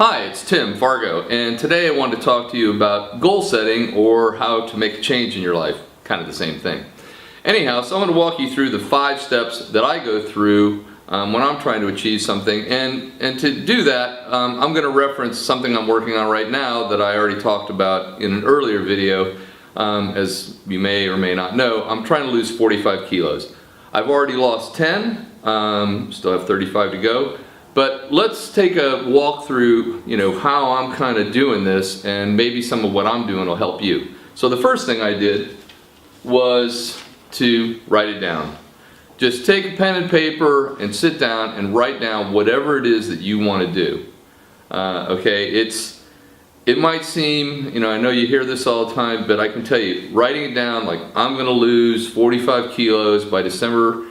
Hi, it's Tim, Fargo, and today I wanted to talk to you about goal setting or how to make a change in your life. Kind of the same thing. Anyhow, so I'm going to walk you through the 5 steps that I go through when I'm trying to achieve something, and to do that I'm going to reference something I'm working on right now that I already talked about in an earlier video. As you may or may not know, I'm trying to lose 45 kilos. I've already lost 10, still have 35 to go. But let's take a walk through, how I'm kind of doing this, and maybe some of what I'm doing will help you. So the first thing I did was to write it down. Just take a pen and paper and sit down and write down whatever it is that you want to do. Okay, it might seem, I know you hear this all the time, but I can tell you, writing it down like I'm going to lose 45 kilos by December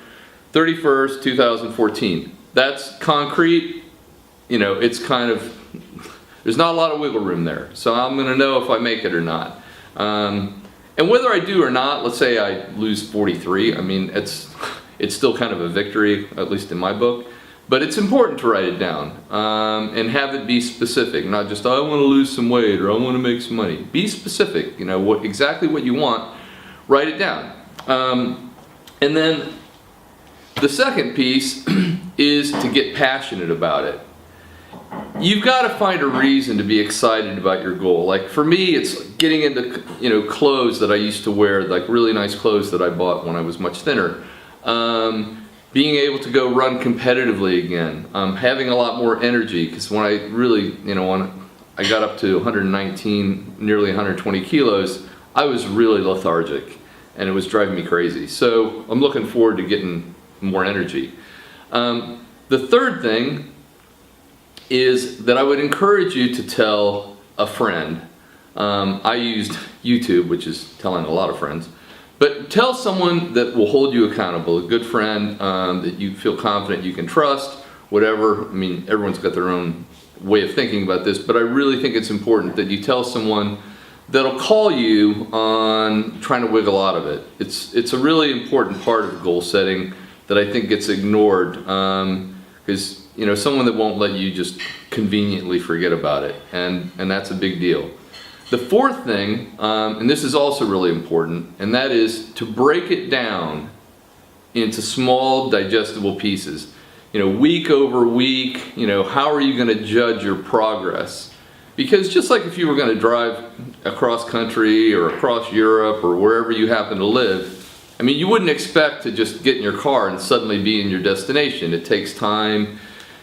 31st, 2014. That's concrete, it's kind of, there's not a lot of wiggle room there. So I'm going to know if I make it or not. And whether I do or not, let's say I lose 43, it's still kind of a victory, at least in my book. But it's important to write it down and have it be specific, not just, I want to lose some weight or I want to make some money. Be specific, exactly what you want, write it down. And then the second piece is to get passionate about it. You've got to find a reason to be excited about your goal. Like for me, it's getting into clothes that I used to wear, like really nice clothes that I bought when I was much thinner. Being able to go run competitively again. Having a lot more energy, because when I really, when I got up to 119, nearly 120 kilos, I was really lethargic and it was driving me crazy. So I'm looking forward to getting more energy. The third thing is that I would encourage you to tell a friend. I used YouTube, which is telling a lot of friends, but tell someone that will hold you accountable, a good friend that you feel confident you can trust, whatever. Everyone's got their own way of thinking about this, but I really think it's important that you tell someone that'll call you on trying to wiggle out of it. It's a really important part of goal setting that I think gets ignored, because someone that won't let you just conveniently forget about it, and that's a big deal. The fourth thing, and this is also really important, and that is to break it down into small digestible pieces. Week over week, how are you going to judge your progress? Because just like if you were going to drive across country or across Europe or wherever you happen to live, you wouldn't expect to just get in your car and suddenly be in your destination. It takes time,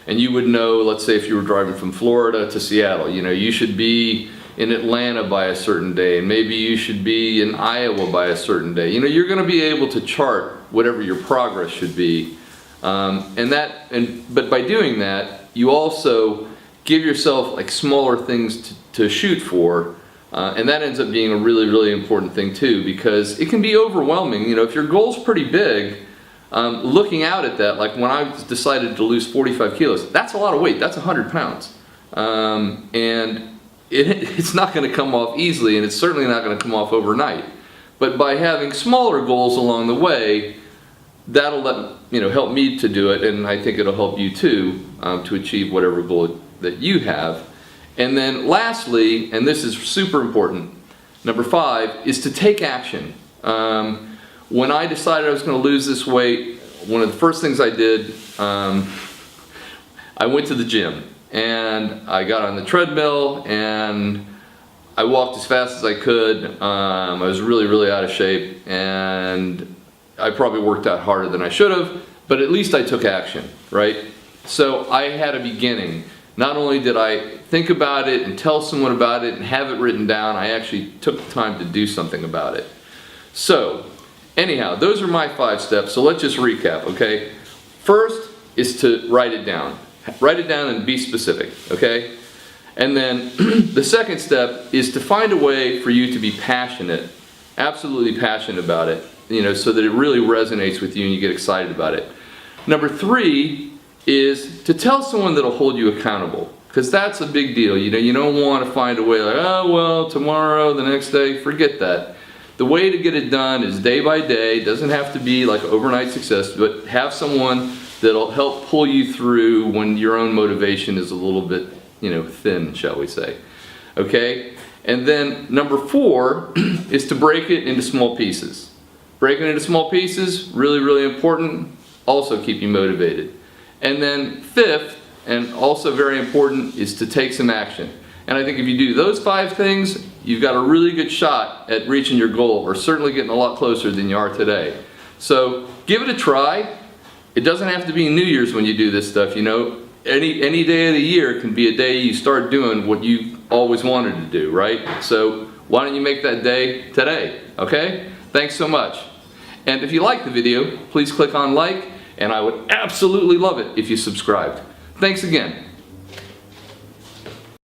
and you would know, let's say if you were driving from Florida to Seattle, you should be in Atlanta by a certain day, and maybe you should be in Iowa by a certain day. You're going to be able to chart whatever your progress should be. But by doing that, you also give yourself like smaller things to shoot for. And that ends up being a really, really important thing too, because it can be overwhelming. If your goal's pretty big, looking out at that, like when I decided to lose 45 kilos, that's a lot of weight, that's 100 pounds. And it's not going to come off easily, and it's certainly not going to come off overnight. But by having smaller goals along the way, that'll help me to do it, and I think it'll help you too to achieve whatever goal that you have. And then lastly, and this is super important, number 5 is to take action. When I decided I was going to lose this weight, one of the first things I did, I went to the gym and I got on the treadmill and I walked as fast as I could. I was really, really out of shape, and I probably worked out harder than I should have, but at least I took action, right? So I had a beginning. Not only did I think about it and tell someone about it and have it written down, I actually took the time to do something about it. So, anyhow, those are my 5 steps, so let's just recap, okay? First is to write it down. Write it down and be specific, okay? And then the second step is to find a way for you to be passionate, absolutely passionate about it, so that it really resonates with you and you get excited about it. Number 3 is to tell someone that'll hold you accountable, because that's a big deal. You don't want to find a way like, oh well, tomorrow, the next day, forget that. The way to get it done is day by day. It doesn't have to be like overnight success, but have someone that'll help pull you through when your own motivation is a little bit thin, shall we say. Okay? And then number 4 is to break it into small pieces. Breaking it into small pieces, really, really important, also keep you motivated. And then 5th, and also very important, is to take some action. And I think if you do those 5 things, you've got a really good shot at reaching your goal, or certainly getting a lot closer than you are today. So give it a try. It doesn't have to be New Year's when you do this stuff, Any day of the year can be a day you start doing what you always wanted to do, right? So why don't you make that day today, okay? Thanks so much. And if you liked the video, please click on like, and I would absolutely love it if you subscribed. Thanks again.